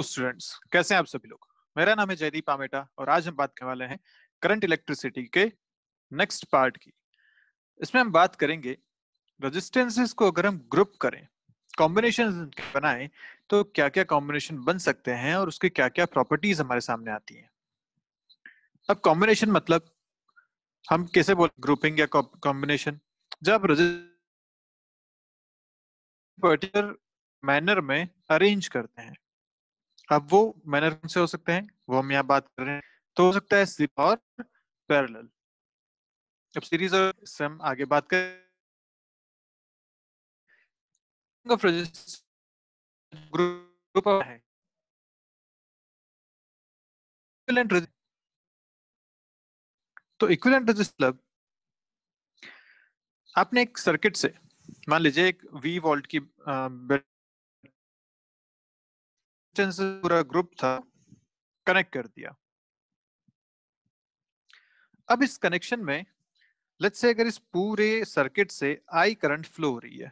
Students, कैसे हैं आप सभी लोग। मेरा नाम है जयदीप आमेटा और आज हम बात करने वाले हैं करंट इलेक्ट्रिसिटी के नेक्स्ट पार्ट की। इसमें हम बात करेंगे रेजिस्टेंसेस को अगर हम ग्रुप करें, कॉम्बिनेशन बनाएं, तो क्या क्या कॉम्बिनेशन बन सकते हैं और उसके क्या क्या प्रॉपर्टीज हमारे सामने आती हैं। अब कॉम्बिनेशन मतलब हम कैसे बोल, ग्रुपिंग या कॉम्बिनेशन, जब पर्टिकुलर मैनर में अरेंज करते हैं। अब वो मैनर कौन से हो सकते हैं वो हम यहाँ बात कर रहे हैं। तो हो सकता है सीरीज और पैरेलल। अब सीरीज और से हम आगे बात करें। ऑफ रेजिस्टेंस ग्रुप है इक्विवेलेंट रेजिस्टेंस। तो इक्विवेलेंट रेजिस्टेंस आपने एक सर्किट से, मान लीजिए एक V वोल्ट की पूरा ग्रुप था, कनेक्ट कर दिया। अब इस कनेक्शन में लेट्स से अगर इस पूरे सर्किट से I करंट फ्लो हो रही है।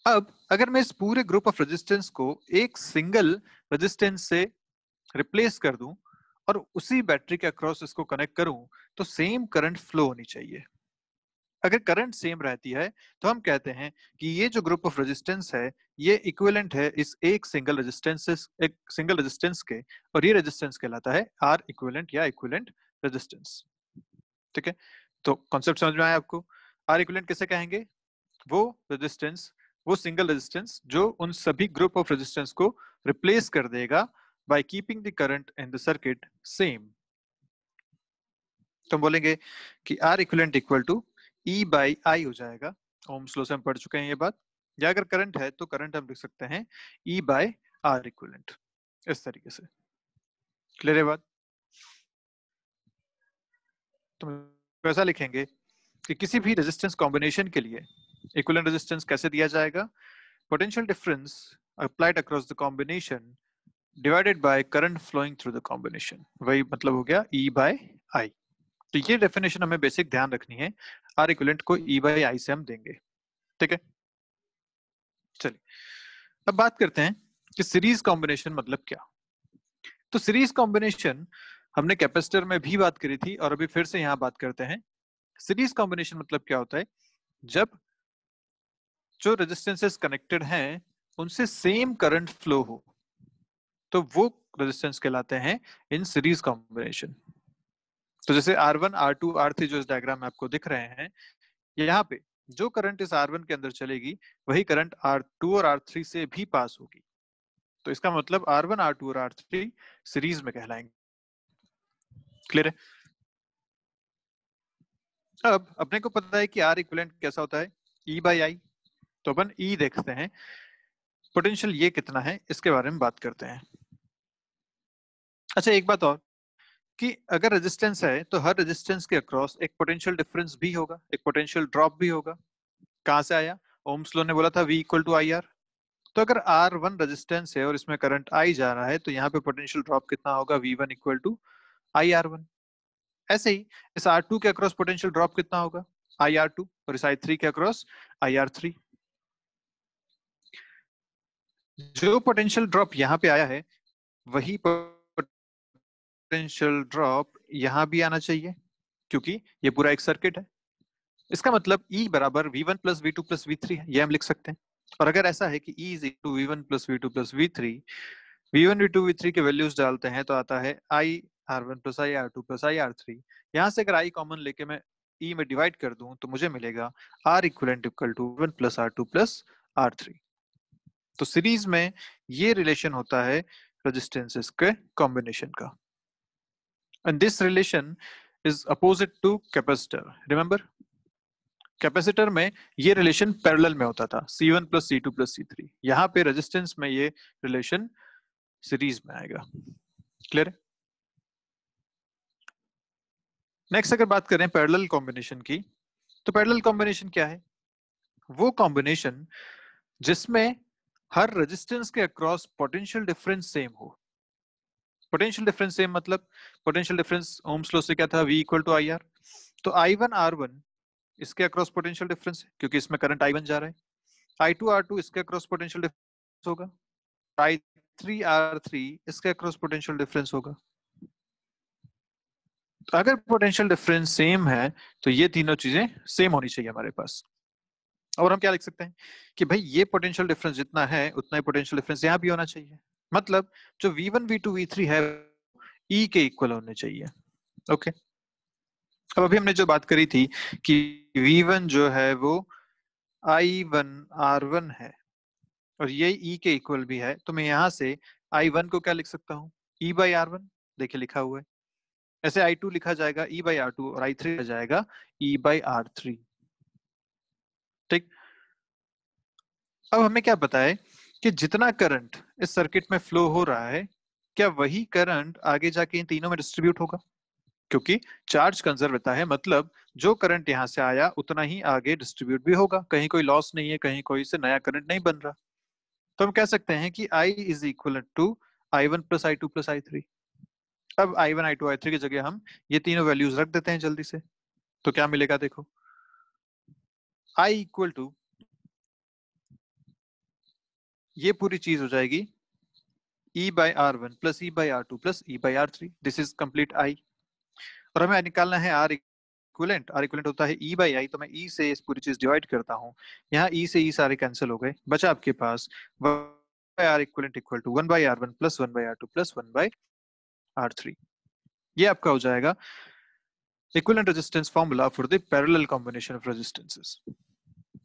अब अगर मैं इस पूरे ग्रुप ऑफ रेजिस्टेंस को एक सिंगल रेजिस्टेंस से रिप्लेस कर दूं और उसी बैटरी के अक्रॉस इसको कनेक्ट करूं, तो सेम करंट फ्लो होनी चाहिए। अगर करंट सेम रहती है तो हम कहते हैं कि ये जो ग्रुप ऑफ रेजिस्टेंस है ये इक्विवेलेंट है इस एक सिंगल रेजिस्टेंस के, और ये रेजिस्टेंस कहलाता है आर इक्विवेलेंट या इक्विवेलेंट रेजिस्टेंस। ठीक है, तो कॉन्सेप्ट समझ में आया आपको। आर इक्विवेलेंट किसे कहेंगे? वो रेजिस्टेंस, वो सिंगल रेजिस्टेंस जो उन सभी ग्रुप ऑफ रेजिस्टेंस को रिप्लेस कर देगा by keeping the current in the circuit same. तो हम बोलेंगे कि R equivalent equal to E by I हो जाएगा। ओम्स लॉ से हम पढ़ चुके हैं ये बात। या अगर करंट है तो करंट हम लिख सकते हैं ई बाय आर इक्विवेलेंट, इस तरीके से। क्लियर है बात? तो ऐसा लिखेंगे कि किसी भी रेजिस्टेंस कॉम्बिनेशन के लिए इक्विवेलेंट रेजिस्टेंस कैसे दिया जाएगा? Potential difference applied across the combination divided by current flowing through the combination. वही मतलब हो गया ई बाय आई। तो ये डेफिनेशन हमें बेसिक ध्यान रखनी है। आर इक्विवेलेंट को ई बाई आई से हम देंगे। ठीक है, चलिए अब बात करते हैं कि सीरीज कॉम्बिनेशन मतलब क्या। तो सीरीज कॉम्बिनेशन हमने कैपेसिटर में भी बात करी थी और अभी फिर से यहां बात करते हैं। सीरीज कॉम्बिनेशन मतलब क्या होता है? जब जो रेजिस्टेंसेस कनेक्टेड हैं उनसे सेम करंट फ्लो हो, तो वो रेजिस्टेंस कहलाते हैं इन सीरीज कॉम्बिनेशन। तो जैसे R1, R2, R3 जो इस डायग्राम में आपको दिख रहे हैं, यहाँ पे जो करंट इस R1 के अंदर चलेगी वही करंट R2 और R3 से भी पास होगी। तो इसका मतलब R1, R2 और R3 सीरीज में कहलाएंगे। क्लियर है? अब अपने को पता है कि R इक्विवेलेंट कैसा होता है, E बाई आई। तो अपन E देखते हैं, पोटेंशियल ये कितना है इसके बारे में बात करते हैं। अच्छा, एक बात और कि अगर रेजिस्टेंस है तो हर रेजिस्टेंस के अक्रॉस एक पोटेंशियल डिफरेंस भी होगा, एक पोटेंशियल ड्रॉप भी होगा। कहां से आया? ओम्स लॉ ने बोला था V equal to I R. तो अगर R1 रेजिस्टेंस है और इसमें करंट I जा रहा है तो यहाँ पे पोटेंशियल ड्रॉप कितना होगा? V1 equal to I R1। ऐसे ही इस R2 के अक्रॉस पोटेंशियल ड्रॉप कितना होगा? आई R2। और इस I3 के अक्रॉस आई R3। जो पोटेंशियल ड्रॉप यहाँ पे आया है वही पोटेंशियल ड्रॉप यहाँ भी आना चाहिए, क्योंकि ये पूरा एक सर्किट है। इसका मतलब E बराबर V1 plus V2 plus V3 है, ये हम लिख सकते हैं। और अगर ऐसा है कि E is equal to V1 plus V2 plus V3, V1 V2 V3 के वैल्यूज डालते हैं तो आता है I R1 plus I R2 plus I R3। यहाँ से अगर I कॉमन लेके मैं E में डिवाइड कर दूं तो मुझे मिलेगा R equivalent equal to V1 plus R2 plus R3। तो सीरीज में ये रिलेशन होता है रेजिस्टेंसेस के कॉम्बिनेशन का। And this relation is opposite to capacitor. Remember, capacitor में ये रिलेशन पैरेलल में होता था, C1 plus C2 plus C3। यहाँ पे रेजिस्टेंस में ये रिलेशन सीरीज में आएगा। क्लियर है? नेक्स्ट अगर बात करें पैरेलल कॉम्बिनेशन की, तो पैरेलल कॉम्बिनेशन क्या है? वो कॉम्बिनेशन जिसमें हर रेजिस्टेंस के अक्रॉस पोटेंशियल डिफरेंस सेम हो। पोटेंशियल डिफरेंस सेम मतलब पोटेंशियल डिफरेंस ओम्स लॉ से क्या था? V equal to I R. तो I1 R1 इसके अक्रॉस पोटेंशियल डिफरेंस है क्योंकि इसमें करंट I1 जा रहा है। I2 R2 इसके अक्रॉस पोटेंशियल डिफरेंस होगा। I3 R3 इसके अक्रॉस पोटेंशियल डिफरेंस होगा। तो अगर पोटेंशियल डिफरेंस सेम है तो ये तीनों चीजें सेम होनी चाहिए हमारे पास। और हम क्या लिख सकते हैं कि भाई ये पोटेंशियल डिफरेंस जितना है उतना ही पोटेंशियल डिफरेंस यहाँ भी होना चाहिए। मतलब जो V1 V2 V3 है E के इक्वल होने चाहिए। ओके, अब अभी हमने जो बात करी थी कि V1 जो है वो I1 R1 है और ये E के इक्वल भी है, तो मैं यहाँ से I1 को क्या लिख सकता हूँ, E बाई R1। देखिए लिखा हुआ है। ऐसे I2 लिखा जाएगा E बाई R2 और I3 लिखा जाएगा E बाई R3। ठीक, अब हमें क्या पता है कि जितना करंट इस सर्किट में फ्लो हो रहा है क्या वही करंट आगे जाके इन तीनों में डिस्ट्रीब्यूट होगा, क्योंकि चार्ज कंजर्व रहता है, मतलब जो करंट यहाँ से आया उतना ही आगे डिस्ट्रीब्यूट भी होगा, कहीं कोई लॉस नहीं है, कहीं कोई से नया करंट नहीं बन रहा। तो हम कह सकते हैं कि I is equal to I1 plus I2 plus I3। अब I1 I2 I3 की जगह हम ये तीनों वैल्यूज रख देते हैं जल्दी से, तो क्या मिलेगा देखो, I इक्वल टू ये पूरी चीज हो जाएगी E by R1 plus E by R2 plus E by R3। This is complete I। और हमें निकालना है R इक्विवेलेंट। R इक्विवेलेंट होता है E बाई I, तो मैं E से इस पूरी चीज डिवाइड करता हूँ। यहाँ E से E सारे कैंसिल हो गए, बचा आपके पास R equivalent equal to 1 by R1 plus 1 by R2 plus 1 by R3। ये आपका हो जाएगा equivalent resistance formula for the parallel combination of resistances.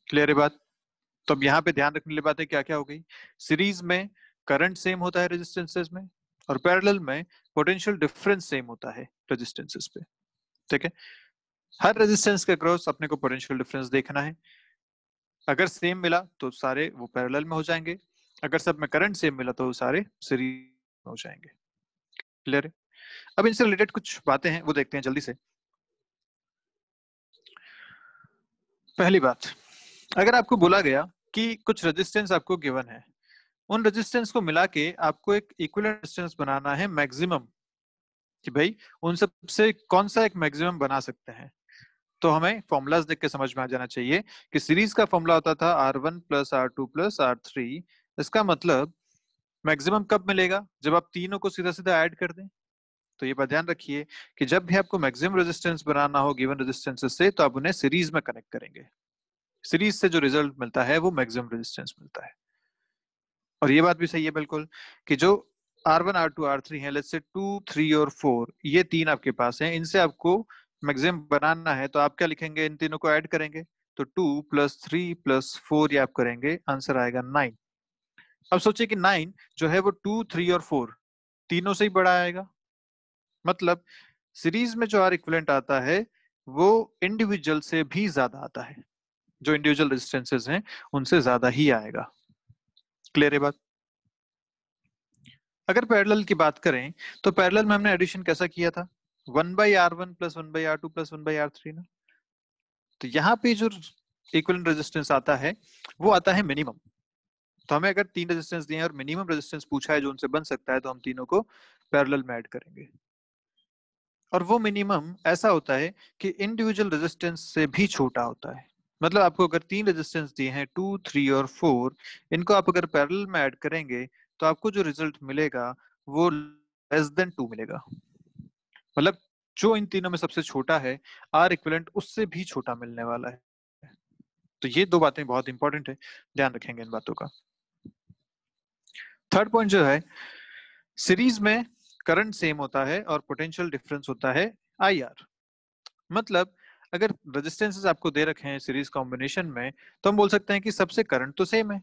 Clear है बात? तो अब यहाँ पे ध्यान रखने वाली बातें क्या क्या हो गई, सीरीज में करंट सेम होता है रेजिस्टेंसेस में, और पैरेलल में पोटेंशियल डिफरेंस सेम होता है रेजिस्टेंसेस पे। ठीक है, हर रेजिस्टेंस के क्रॉस अपने को पोटेंशियल डिफरेंस देखना है। अगर सेम मिला तो सारे वो पैरेलल में हो जाएंगे, अगर सब में करंट सेम मिला तो सारे सीरीज में हो जाएंगे। क्लियर है? अब इनसे रिलेटेड कुछ बातें हैं वो देखते हैं जल्दी से। पहली बात, अगर आपको बोला गया कि कुछ रेजिस्टेंस आपको गिवन है, उन रेजिस्टेंस को मिला के आपको एक इक्विवेलेंट रेजिस्टेंस बनाना है मैक्सिमम, कि भाई उन सब से कौन सा एक मैक्सिमम बना सकते हैं, तो हमें फॉर्मूलाज देख के समझ में आ जाना चाहिए कि सीरीज का फॉर्मूला होता था R1 plus R2 plus R3। इसका मतलब मैक्सिमम कब मिलेगा, जब आप तीनों को सीधा सीधा ऐड कर दें। तो ये बात ध्यान रखिए कि जब भी आपको मैक्सिमम रेजिस्टेंस बनाना हो गिवन रेजिस्टेंसेस से, तो आप उन्हें सीरीज में कनेक्ट करेंगे। सीरीज से जो रिजल्ट मिलता है वो मैक्सिमम रेजिस्टेंस मिलता है। और ये बात भी सही है बिल्कुल कि जो R1 R2 R3 है, लेट्स से 2 3 और 4, ये तीन आपके पास हैं, इनसे आपको मैक्सिमम बनाना है, तो आप क्या लिखेंगे, इन तीनों को ऐड करेंगे, तो 2 प्लस 3 प्लस 4 ये आप करेंगे, आंसर आएगा 9। अब सोचिए कि 9 जो है वो 2 3 और 4 तीनों से ही बड़ा आएगा, मतलब सीरीज में जो आर इक्विवेलेंट आता है वो इंडिविजुअल से भी ज्यादा आता है, जो इंडिविजुअल रेजिस्टेंसेस हैं उनसे ज्यादा ही आएगा। क्लियर है बात? अगर पैरेलल की बात करें तो पैरेलल में हमने एडिशन कैसा किया था, 1/R1 plus 1/R2 plus 1/R3 ना। तो यहाँ पे जो इक्विवेलेंट रेजिस्टेंस आता है वो आता है मिनिमम। तो हमें अगर तीन रेजिस्टेंस दिए हैं और मिनिमम रेजिस्टेंस पूछा है जो उनसे बन सकता है, तो हम तीनों को पैरेलल में ऐड करेंगे। और वो मिनिमम ऐसा होता है कि इंडिविजुअल रेजिस्टेंस से भी छोटा होता है। मतलब आपको अगर तीन रेजिस्टेंस दिए हैं 2 3 और 4, इनको आप अगर पैरेलल में ऐड करेंगे तो आपको जो रिजल्ट मिलेगा वो लेस देन 2 मिलेगा। मतलब जो इन तीनों में सबसे छोटा है, आर इक्विवेलेंट उससे भी छोटा मिलने वाला है। तो ये दो बातें बहुत इंपॉर्टेंट है, ध्यान रखेंगे इन बातों का। थर्ड पॉइंट जो है, सीरीज में करंट सेम होता है और पोटेंशियल डिफरेंस होता है IR। मतलब अगर रेजिस्टेंसेस आपको दे रखे हैं सीरीज कॉम्बिनेशन में, तो हम बोल सकते हैं कि सबसे करंट तो सेम है,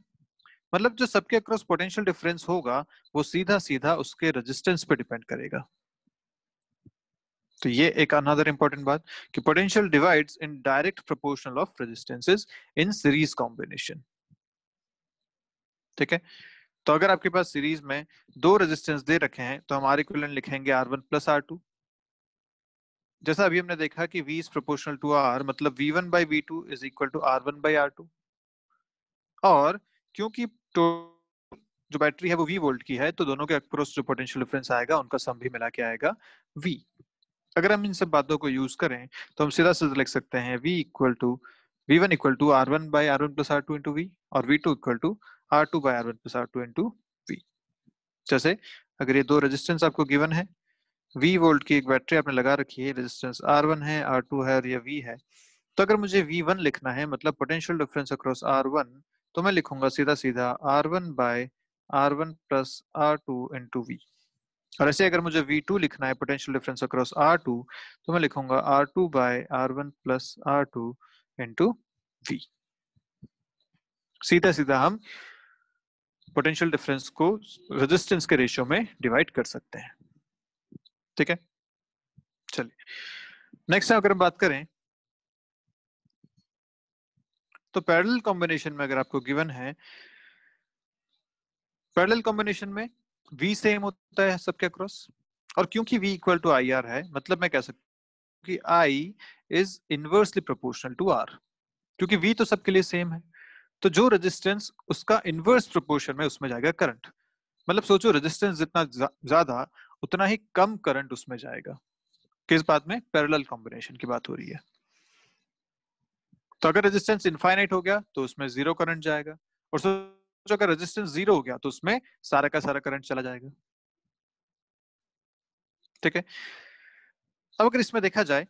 मतलब जो सबके अक्रॉस पोटेंशियल डिफरेंस होगा वो सीधा सीधा उसके रेजिस्टेंस पे डिपेंड करेगा। तो ये एक अनदर इंपॉर्टेंट बात कि potential divides in direct proportional of resistances in series combination. ठीक है, तो अगर आपके पास सीरीज में दो रेजिस्टेंस दे रखे हैं तो हम आर इक्विवेलेंट लिखेंगे R1 प्लस R2। जैसा अभी हमने देखा कि V is proportional to R, मतलब V1 by V2 is equal to R1 by R2। और क्योंकि तो जो बैटरी है वो V वोल्ट की है, तो दोनों के अक्रॉस जो पोटेंशियल डिफरेंस आएगा उनका सम भी मिला के आएगा V। अगर हम इन सब बातों को यूज करें तो हम सीधा सीधा लिख सकते हैं V1 equal to R1 by R1 plus R2 into V, और V2 equal to R2 by R1 plus R2 into V। जैसे अगर ये दो रेजिस्टेंस आपको गिवन है, V वोल्ट की एक बैटरी आपने लगा रखी है, रेजिस्टेंस R1 है, R2 है और ये V है, तो अगर मुझे V1 लिखना है मतलब पोटेंशियल डिफरेंस अक्रॉस R1, तो मैं लिखूंगा सीधा सीधा R1 bye R1 plus R2 into V। और ऐसे अगर मुझे V2 लिखना है पोटेंशियल डिफरेंस अक्रॉस R2, तो मैं लिखूंगा R2 bye R1 plus R2 into V। सीधा सीधा हम पोटेंशियल डिफरेंस को रेजिस्टेंस के रेशियो में डिवाइड कर सकते हैं। ठीक है, चलिए नेक्स्ट अगर हम बात करें तो पैरेलल कॉम्बिनेशन में अगर आपको गिवन है, पैरेलल कॉम्बिनेशन में V सेम होता है सबके अक्रॉस, और क्योंकि V equal to I R है, मतलब मैं कह सकता हूँ कि I is inversely proportional to R, क्योंकि V तो सबके लिए सेम है, तो जो रेजिस्टेंस उसका इनवर्स प्रोपोर्शन में उसमें जाएगा करंट। मतलब सोचो रेजिस्टेंस जितना ज्यादा उतना ही कम करंट उसमें जाएगा। किस बात में? पैरेलल कॉम्बिनेशन की बात हो रही है। तो अगर रेजिस्टेंस इनफाइनाइट हो गया तो उसमें जीरो करंट जाएगा, और सोचो अगर रेजिस्टेंस जीरो हो गया तो उसमें सारा का सारा करंट चला जाएगा। ठीक है, अब अगर इसमें देखा जाए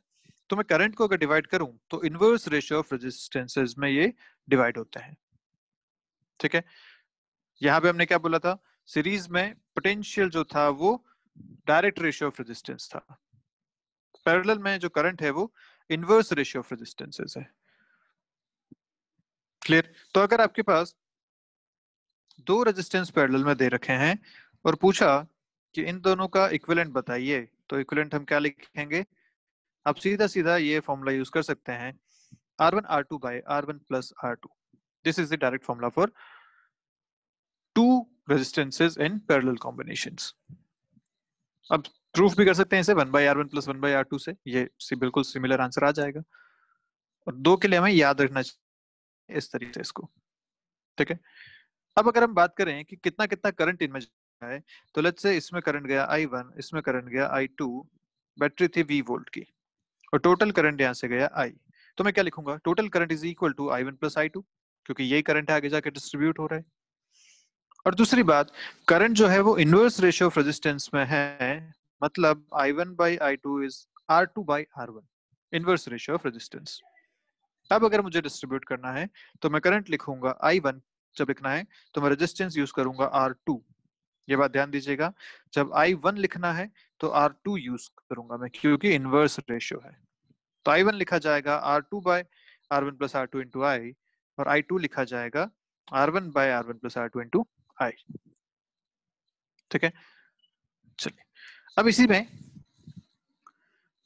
तो मैं करंट को अगर डिवाइड करूं तो इनवर्स रेशियो ऑफ रेजिस्टेंसेस में ये डिवाइड होते हैं। ठीक है, यहां पे हमने क्या बोला था, सीरीज में पोटेंशियल जो था वो डायरेक्ट रेशियो ऑफ रेजिस्टेंस था, पैरेलल में जो करंट है वो इनवर्स रेशियो ऑफ रेजिस्टेंसेस है। क्लियर? तो अगर आपके पास दो रेजिस्टेंस पैरेलल में दे रखे हैं और पूछा कि इन दोनों का इक्विवेलेंट बताइए, तो इक्विवेलेंट हम क्या लिखेंगे? आप सीधा सीधा ये फॉर्मूला यूज कर सकते हैं, R1 R2 by R1 plus R2. This is the direct formula for two resistances in parallel combinations. अब प्रूफ भी कर सकते हैं इसे 1 by R1 plus 1 by R2 से, ये बिल्कुल सिमिलर आंसर आ जाएगा। और दो के लिए हमें याद रखना चाहिए इस तरीके से इसको। ठीक है, अब अगर हम बात करें कि कितना कितना करंट इनमें जाए, तो लेट्स से इसमें करंट गया I1, इसमें करंट गया I2, बैटरी थी V वोल्ट की, और टोटल करंट यहाँ से गया I, तो मैं क्या लिखूंगा? Total current is equal to I1 plus I2, क्योंकि यही करंट आगे जाके डिस्ट्रीब्यूट हो रहा है। और दूसरी बात, करंट जो है वो इनवर्स रेशियो ऑफ रेजिस्टेंस में है, मतलब I1 by I2 is R2 by R1, inverse ratio of resistance. अब अगर मुझे डिस्ट्रीब्यूट करना है तो मैं करंट लिखूंगा I1, जब लिखना है तो मैं रेजिस्टेंस यूज करूंगा R2। ये बात ध्यान दीजिएगा, जब I1 लिखना है तो R2 यूज करूंगा मैं, क्योंकि इनवर्स रेशियो है। तो I1 लिखा जाएगा R2 by R1 plus R2 into I, और I2 लिखा जाएगा R1 by R1 plus R2 into I। ठीक है, चलिए अब इसी में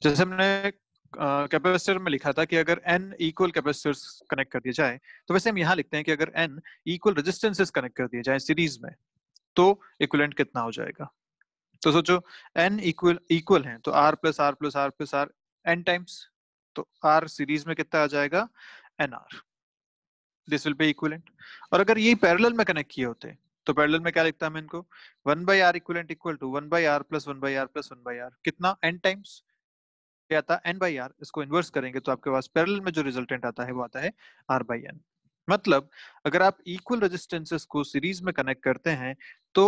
जैसे हमने कैपेसिटर में लिखा था कि अगर n इक्वल कैपेसिटर्स कनेक्ट कर दिए जाए, तो वैसे हम यहाँ लिखते हैं कि अगर n इक्वल रेजिस्टेंसेस कनेक्ट कर दिए जाए सीरीज में, तो इक्विवेलेंट कितना हो जाएगा? तो सोचो n इक्वल इक्वल है तो R plus R plus R plus R n times, तो R सीरीज में कितना आ जाएगा? NR। This will be equivalent. और अगर ये पैरेलल में कनेक्ट किए होते तो पैरेलल में क्या लिखता मैं इनको? 1 by R equivalent equal to 1 by R plus 1 by R plus 1 by R, कितना? n टाइम्स क्या आता? n by R। इसको इन्वर्स करेंगे तो आपके पास पैरेलल में जो रिजल्टेंट आता है वो आता है R by n। मतलब अगर आप इक्वल रेजिस्टेंसेस को सीरीज में कनेक्ट करते हैं तो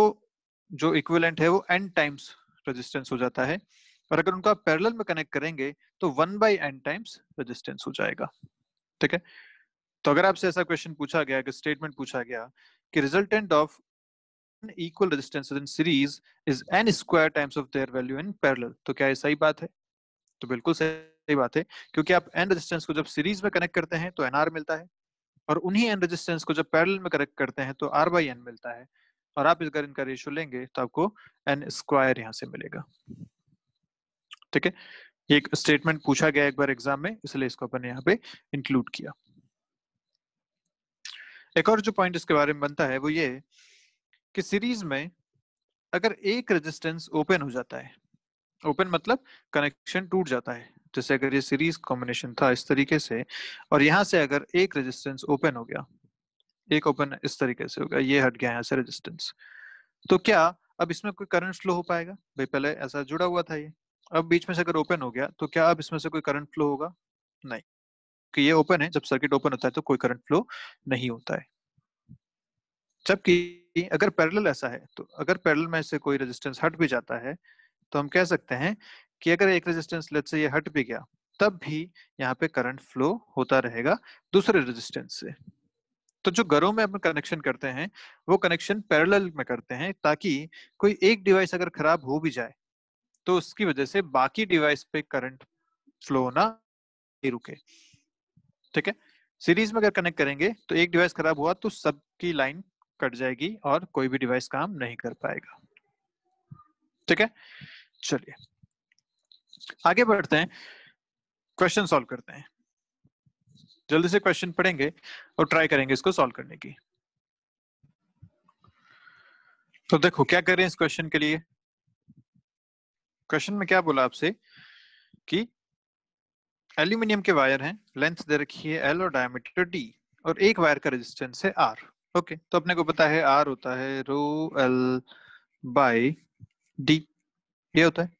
जो इक्विवेलेंट है वो n टाइम्स रेजिस्टेंस हो जाता है, और अगर उनका पैरेलल में कनेक्ट करेंगे तो 1 by n टाइम्स रेजिस्टेंस हो जाएगा। ठीक है, तो अगर आपसे ऐसा क्वेश्चन पूछा गया कि स्टेटमेंट पूछा गया कि resultant of equal resistances in series is n square times of their value in parallel, तो क्या ये सही बात है? तो बिल्कुल सही बात है, क्योंकि आप n रेजिस्टेंस को जब सीरीज में कनेक्ट करते हैं तो nr मिलता है, और उन्हीं n रेजिस्टेंस को जब पैरेलल में कनेक्ट करते हैं तो r by n मिलता है, और आप अगर इनका रेशियो लेंगे तो आपको n स्क्वायर यहाँ से मिलेगा। ठीक है, एक स्टेटमेंट पूछा गया एक बार एग्जाम में, इसलिए इसको अपन यहाँ पे इंक्लूड किया। एक और जो पॉइंट इसके बारे में बनता है वो ये कि सीरीज में अगर एक रेजिस्टेंस ओपन हो जाता है, ओपन मतलब कनेक्शन टूट जाता है, जैसे अगर ये सीरीज कॉम्बिनेशन था इस तरीके से, और यहाँ से अगर एक रेजिस्टेंस ओपन हो गया, एक ओपन इस तरीके से हो गया, ये हट गया यहाँ से रेजिस्टेंस, तो क्या अब इसमें कोई करंट फ्लो हो पाएगा? भाई पहले ऐसा जुड़ा हुआ था ये, अब बीच में से अगर ओपन हो गया तो क्या अब इसमें से कोई करंट फ्लो होगा? नहीं, कि ये ओपन है, जब सर्किट ओपन होता है तो कोई करंट फ्लो नहीं होता है। जबकि अगर पैरेलल ऐसा है, तो अगर पैरेलल में से कोई रेजिस्टेंस हट भी जाता है तो हम कह सकते हैं कि अगर एक रेजिस्टेंस लेट्स से ये हट भी गया, तब भी यहाँ पे करंट फ्लो होता रहेगा दूसरे रेजिस्टेंस से। तो जो घरों में अपन कनेक्शन करते हैं वो कनेक्शन पैरेलल में करते हैं, ताकि कोई एक डिवाइस अगर खराब हो भी जाए तो उसकी वजह से बाकी डिवाइस पे करंट फ्लो होना नहीं रुके। ठीक है, सीरीज में अगर कनेक्ट करेंगे तो एक डिवाइस खराब हुआ तो सबकी लाइन कट जाएगी और कोई भी डिवाइस काम नहीं कर पाएगा। ठीक है, चलिए आगे बढ़ते हैं, क्वेश्चन सॉल्व करते हैं। जल्दी से क्वेश्चन पढ़ेंगे और ट्राई करेंगे इसको सॉल्व करने की। तो देखो क्या करें इस क्वेश्चन के लिए। क्वेश्चन में क्या बोला आपसे कि एल्यूमिनियम के वायर हैं, लेंथ दे रखी है L और डायमीटर D, और एक वायर का रेजिस्टेंस है R। ओके, तो अपने को पता है R होता है रो L बाई D, ये होता है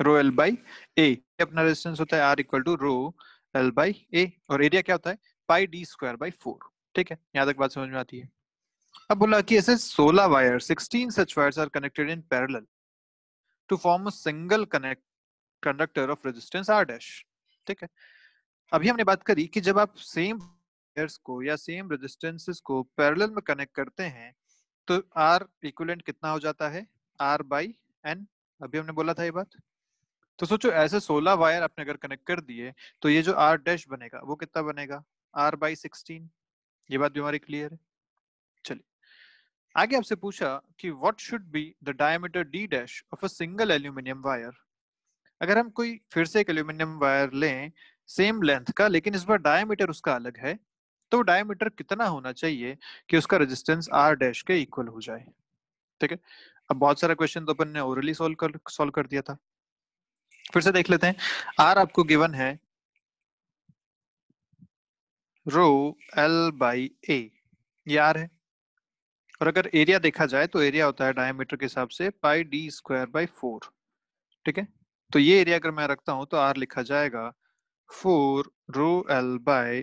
रो L बाई A। अपना रेजिस्टेंस होता है R equal to rho L by A, और एरिया क्या होता है पाई D स्क्वायर बाई 4। ठीक है, यहाँ तक बात समझ में आती है। अब बोला कि ऐसे 16 wire 16 such wires are connected in parallel to form a single conductor of resistance R dash। ठीक है, अभी हमने बात करी कि जब आप सेम वायर्स को या सेम रेजिस्टेंसेस को पैरेलल में कनेक्ट करते हैं तो R इक्विवेलेंट कितना हो जाता है R बाई N। अभी हमने बोला था ये बात। तो सोचो ऐसे 16 वायर आपने अगर कनेक्ट कर दिए तो ये जो R डैश बनेगा वो कितना बनेगा R बाई 16। ये बात भी हमारी क्लियर है। चलिए आगे आपसे पूछा कि what should be the diameter D dash of a single aluminium wire. अगर हम कोई फिर से एक एल्यूमिनियम वायर लें सेम लेंथ का, लेकिन इस बार डायमीटर उसका अलग है, तो डायमीटर कितना होना चाहिए कि उसका रेजिस्टेंस R डैश के इक्वल हो जाए। ठीक है, अब बहुत सारा क्वेश्चन तो अपन ने ओरली सॉल्व कर दिया था, फिर से देख लेते हैं। R आपको गिवन है रो L बाई A, ये R है, और अगर एरिया देखा जाए तो एरिया होता है डायमीटर के हिसाब से पाई D स्क्वायर बाई 4। ठीक है, तो ये एरिया अगर मैं रखता हूं तो R लिखा जाएगा 4 रो L by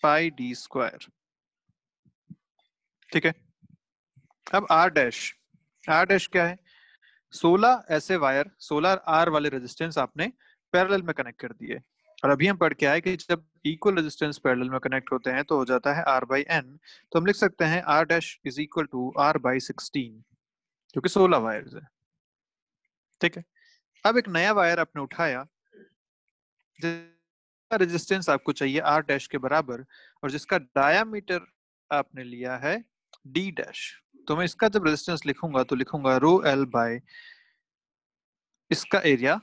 pi D square. ठीक है, अब आर डैश क्या है 16 ऐसे वायर 16 आर वाले रेजिस्टेंस आपने पैरेलल में कनेक्ट कर दिए, और अभी हम पढ़ के आए कि जब इक्वल रेजिस्टेंस पैरेलल में कनेक्ट होते हैं तो हो जाता है आर बाई एन। तो हम लिख सकते हैं R dash is equal to R by 16, क्योंकि 16 वायर्स है। ठीक है, अब एक नया वायर आपने उठाया जिसका रेजिस्टेंस आपको चाहिए आर डैश के बराबर, और जिसका डायामीटर आपने लिया है डी डैश। तो मैं इसका जब रेजिस्टेंस लिखूंगा तो लिखूंगा रो एल बाय इसका एरिया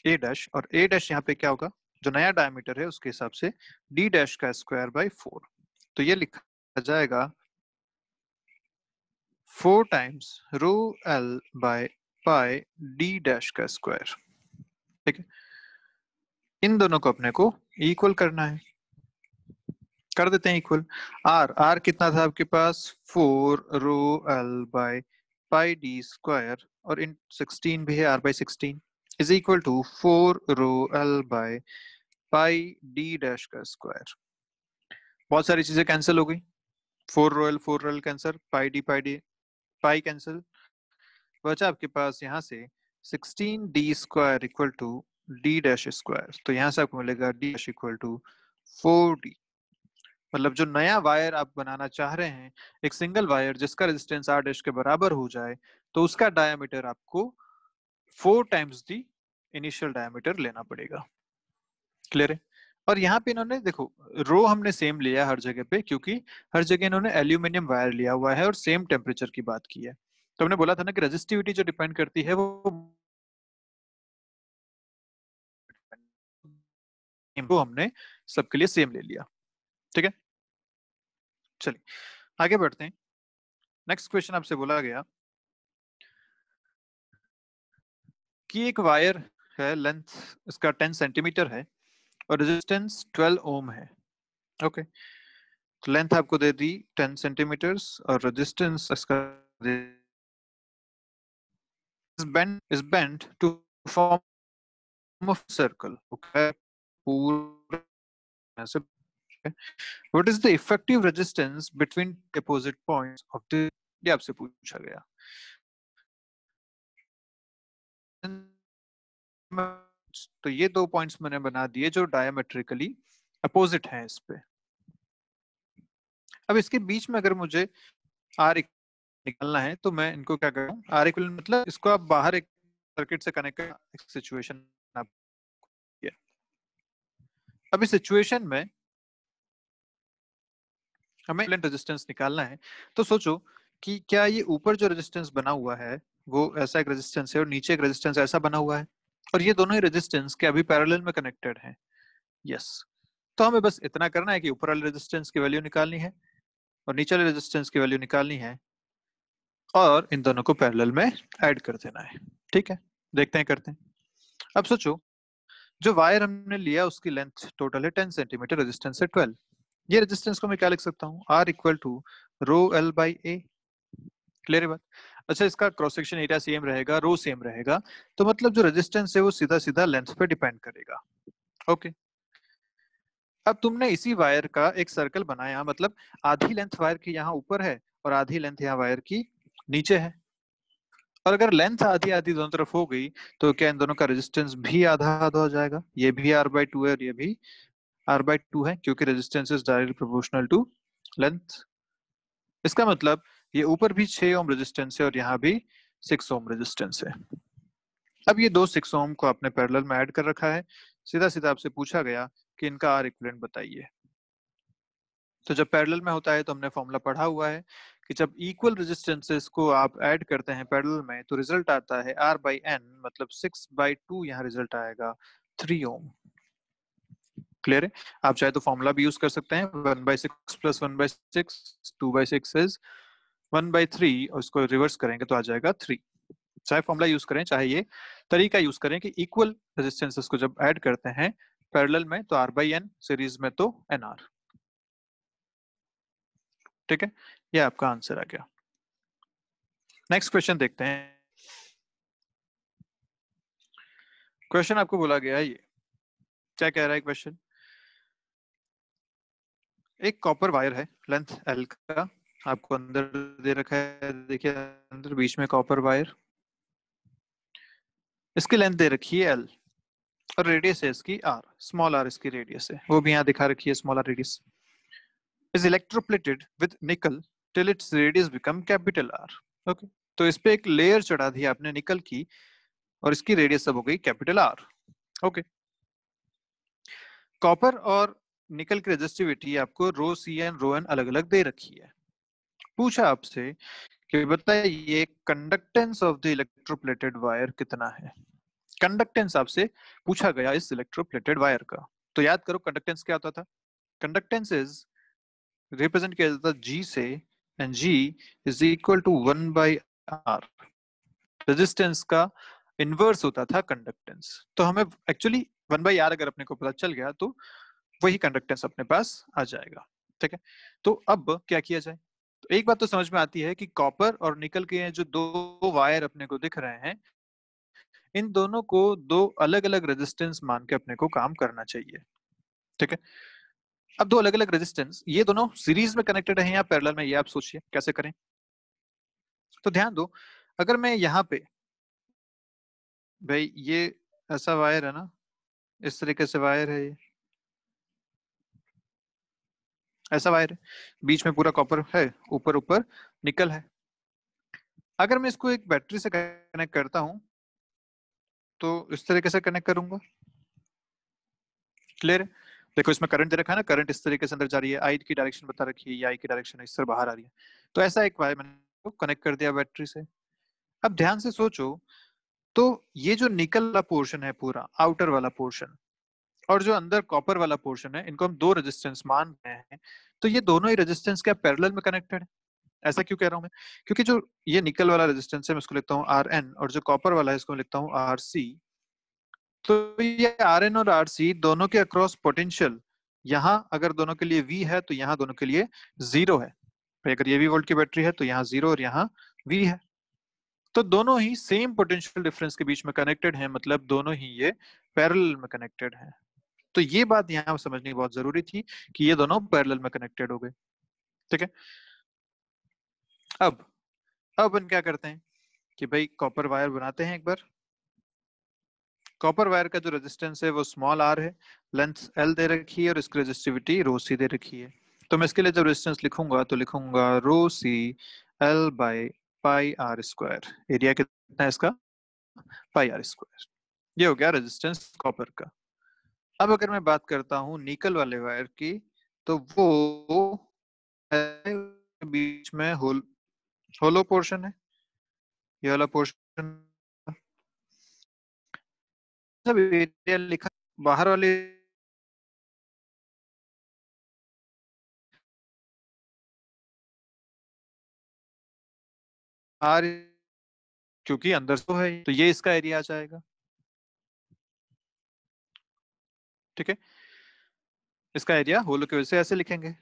ए डैश, और ए डैश यहाँ पे क्या होगा जो नया डायमीटर है उसके हिसाब से डी डैश का स्क्वायर बाय 4। तो ये लिखा जाएगा 4 times row L by pi D dash का स्क्वायर। ठीक है, इन दोनों को अपने को इक्वल करना है, कर देते हैं इक्वल। आर आर कितना था आपके पास 4 rho L by pi D square, और इन 16 भी है R by 16 is equal to 4 rho L by pi D dash का स्क्वायर। बहुत सारी चीजें कैंसिल हो गई, 4 rho L cancel, pi D pi cancel, बचा आपके पास यहाँ से 16 D square equal to D dash square. तो यहाँ से आपको मिलेगा D dash equal to 4d। मतलब जो नया वायर आप बनाना चाह रहे हैं एक सिंगल वायर जिसका रेजिस्टेंस आर डैश के बराबर हो जाए, तो उसका डायमीटर आपको 4 टाइम्स दी इनिशियल डायमीटर लेना पड़ेगा। क्लियर है, और यहाँ पे इन्होंने देखो रो हमने सेम लिया हर जगह पे, क्योंकि हर जगह इन्होंने एल्यूमिनियम वायर लिया हुआ है और सेम टेम्परेचर की बात की है। तो हमने बोला था ना कि रेजिस्टिविटी जो डिपेंड करती है वो हमने सबके लिए सेम ले लिया। ठीक है, चलिए आगे बढ़ते हैं। नेक्स्ट क्वेश्चन आपसे बोला गया कि एक वायर है, लेंथ इसका 10 सेंटीमीटर है और रेजिस्टेंस 12 ओम है। ओके, तो लेंथ आपको दे दी 10 सेंटीमीटर और रेजिस्टेंस इसका is bent to form a circle। Okay, पूरा ऐसे what is the effective resistance between opposite points of the, ये आपसे पूछा गया। तो ये दो पॉइंट्स मैंने बना दिए जो डायमेट्रिकली अपोजिट हैं इस पे। अब इसके बीच में अगर मुझे आर निकालना है तो मैं इनको क्या करूं, आर इक्विवेलेंट मतलब इसको आप बाहर एक सर्किट से कनेक्ट कर सिचुएशन। अब इस सिचुएशन में हमें इक्विवेलेंट रेजिस्टेंस निकालना है, तो सोचो कि क्या ये ऊपर जो रेजिस्टेंस बना हुआ है वो ऐसा एक रेजिस्टेंस है और नीचे एक रेजिस्टेंस ऐसा बना हुआ है, और ये दोनों ही रेजिस्टेंस के अभी पैरेलल में कनेक्टेड हैं। यस, तो हमें बस इतना करना है कि ऊपर वाले रेजिस्टेंस की वैल्यू निकालनी है और नीचे वाले रेजिस्टेंस की वैल्यू निकालनी है और इन दोनों को पैरेलल में ऐड कर देना है। ठीक है, देखते हैं, करते हैं। अब सोचो जो वायर हमने लिया उसकी लेंथ टोटल है 10 सेंटीमीटर, रेजिस्टेंस है 12। ये रेजिस्टेंस को मैं क्या लिख सकता हूँ, R equal to rho L by A. Clear है बात? अच्छा, इसका क्रॉस सेक्शन एरिया सेम रहेगा, रो सेम रहेगा, तो मतलब जो रेजिस्टेंस है वो सीधा सीधा लेंथ पे डिपेंड करेगा। ओके, अब तुमने इसी वायर का एक सर्कल बनाया, मतलब आधी लेंथ वायर की यहाँ ऊपर है और आधी लेंथ यहाँ वायर की नीचे है, और अगर लेंथ आधी आधी दोनों तरफ हो गई तो क्या इन दोनों का रेजिस्टेंस भी आधा आधा हो जाएगा? ये भी R/2 है और ये भी R/2 है, क्योंकि resistance is directly proportional to length. इसका मतलब ये ऊपर भी 6 ओम रेजिस्टेंस है और यहाँ भी 6 ओम रेजिस्टेंस है। अब ये दो 6 ओम को आपने पैरेलल में ऐड कर रखा है, सीधा सीधा आपसे पूछा गया कि इनका R इक्विवेलेंट बताइए। तो जब पैरेलल में होता है तो हमने फॉर्मूला पढ़ा हुआ है कि जब इक्वल रेजिस्टेंसेस को आप ऐड करते हैं पैरेलल में तो रिजल्ट आता है R/n, मतलब 6/2 यहाँ रिजल्ट आएगा 3 ओम। क्लियर है? आप चाहे तो फॉर्मूला भी यूज कर सकते हैं, 1/6 प्लस 1/6, 2/6 इज 1/3, और इसको रिवर्स करेंगे तो आ जाएगा 3। चाहे फॉर्मूला यूज करें चाहे ये तरीका यूज करें कि इक्वल रेजिस्टेंसेस को जब ऐड करते हैं पैरेलल में तो R/n, सीरीज में तो NR। ठीक है, ये आपका आंसर आ गया। नेक्स्ट क्वेश्चन देखते हैं। क्वेश्चन आपको बोला गया है, ये क्या कह रहा है क्वेश्चन, एक कॉपर वायर है लेंथ L का, आपको अंदर दे रखा है, देखिए अंदर बीच में कॉपर वायर, इसकी लेंथ दे रखी है L और रेडियस है इसकी R, स्मॉल r इसकी रेडियस है, वो भी यहाँ दिखा रखी है small r radius, is electroplated with nickel till its radius become capital R। Okay, तो इस पे एक लेयर चढ़ा दी आपने निकल की और इसकी रेडियस अब हो गई कैपिटल R। ओके, कॉपर और निकल की रेजिस्टिविटी आपको रो सी एंड रो एन अलग अलग दे रखी है। पूछा आपसे कि बताइए conductance of the electroplated wire कितना है। कंडक्टेंस आपसे पूछा गया इस इलेक्ट्रोप्लेटेड वायर का, तो याद करो कंडक्टेंस क्या होता था, कंडक्टेंस इज रिप्रेजेंट किया जाता था G से, and G is equal to 1/R। Resistance का इनवर्स होता था कंडक्टेंस, तो हमें एक्चुअली 1/R अगर अपने को पता चल गया तो वही कंडक्टेंस अपने पास आ जाएगा। ठीक है, तो अब क्या किया जाए, तो एक बात तो समझ में आती है कि कॉपर और निकल के जो दो वायर अपने को दिख रहे हैं, इन दोनों को दो अलग अलग रेजिस्टेंस मान के अपने को काम करना चाहिए। ठीक है, अब दो अलग अलग रेजिस्टेंस, ये दोनों सीरीज में कनेक्टेड है या पैरेलल में, ये आप सोचिए कैसे करें। तो ध्यान दो, अगर मैं यहाँ पे, भाई ये ऐसा वायर है ना, इस तरीके से वायर है, ये ऐसा वायर है, बीच में पूरा कॉपर है, ऊपर ऊपर निकल है। अगर मैं इसको एक बैटरी से कनेक्ट करता हूं तो इस तरीके से कनेक्ट करूंगा। क्लियर है? देखो इसमें करंट दे रखा है ना, करंट इस तरीके से अंदर जा रही है, आई की डायरेक्शन बता रखी है, आई की डायरेक्शन इस तरह बाहर आ रही है, तो ऐसा एक वायर मैंने कनेक्ट कर दिया बैटरी से। अब ध्यान से सोचो, तो ये जो निकल वाला पोर्शन है पूरा आउटर वाला पोर्शन, और जो अंदर कॉपर वाला पोर्शन है, इनको हम दो रेजिस्टेंस मान रहे हैं, तो ये दोनों ही रेजिस्टेंस क्या पैरेलल में कनेक्टेड है? ऐसा क्यों कह रहा हूं मैं, क्योंकि जो ये निकल वाला रेजिस्टेंस है मैं इसको लिखता हूँ Rn, और जो कॉपर वाला है इसको मैं लिखता हूँ Rc। तो ये Rn और Rc दोनों के अक्रॉस पोटेंशियल, यहाँ अगर दोनों के लिए V है तो यहाँ दोनों के लिए 0 है। अगर ये V वोल्ट की बैटरी है तो यहाँ 0 और यहाँ V है, तो दोनों ही सेम पोटेंशियल डिफरेंस के बीच में कनेक्टेड हैं, मतलब दोनों ही ये पैरेलल में कनेक्टेड हैं। तो ये बात यहाँ समझनी बहुत जरूरी थी कि ये दोनों पैरेलल में कनेक्टेड हो गए। ठीक है, अब अपन क्या करते हैं कि भाई कॉपर वायर बनाते हैं एक बार। कॉपर वायर का जो रेजिस्टेंस है वो स्मॉल r है, लेंथ l दे रखी है और इसकी रेजिस्टिविटी रो सी दे रखी है। तो मैं इसके लिए जब रेजिस्टेंस लिखूंगा तो लिखूंगा rho C l by pi R square. Area कितना है इसका? Pi R square. ये हो गया रेजिस्टेंस कॉपर का। अब अगर मैं बात करता हूँ निकल वाले वायर की, तो वो बीच में होलो पोर्शन है, ये वाला पोर्शन सब एरिया लिखा बाहर वाले आर, क्योंकि अंदर तो है तो ये इसका एरिया आ जाएगा। ठीक है, इसका एरिया होलो की वजह से ऐसे लिखेंगे।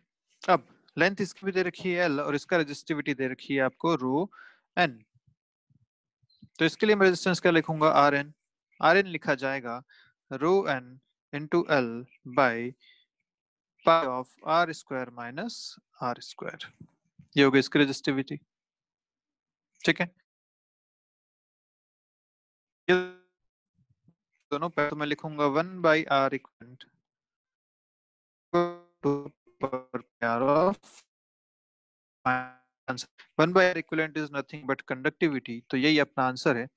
अब लेंथ इसकी भी दे रखी है एल और इसका रेजिस्टिविटी दे रखी है आपको रो एन। तो इसके लिए मैं रेजिस्टेंस क्या लिखूंगा? Are N. आर एन लिखा जाएगा rho N into L by pi of R square minus R square. ये हो गई इसकी रेजिस्टिविटी। ठीक है, ये दोनों तो मैं लिखूंगा 1/r equal of 1/r equivalent is nothing but conductivity, तो यही अपना आंसर है।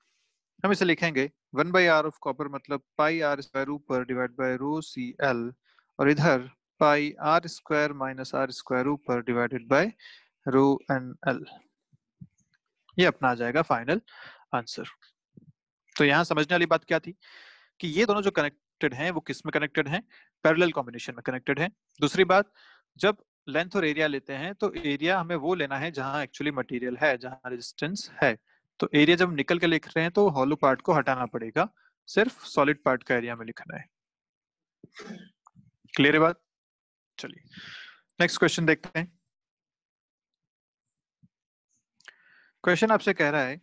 हम इसे लिखेंगे 1/r ऑफ कॉपर मतलब पाई आर स्क्वायर ऊपर divide by rho C L, और इधर pi R square minus R square ऊपर divided by rho N L. ये अपना आ जाएगा फाइनल आंसर। तो यहाँ समझने वाली बात क्या थी कि ये दोनों जो कनेक्टेड हैं वो किस में कनेक्टेड हैं? पैरेलल कॉम्बिनेशन में कनेक्टेड हैं। दूसरी बात, जब लेंथ और एरिया लेते हैं तो एरिया हमें वो लेना है जहां एक्चुअली मटेरियल है, जहां रेजिस्टेंस है। तो एरिया जब निकल के लिख रहे हैं तो हॉलो पार्ट को हटाना पड़ेगा, सिर्फ सॉलिड पार्ट का एरिया में लिखना है। क्लियर है बात? चलिए नेक्स्ट क्वेश्चन देखते हैं। क्वेश्चन आपसे कह रहा है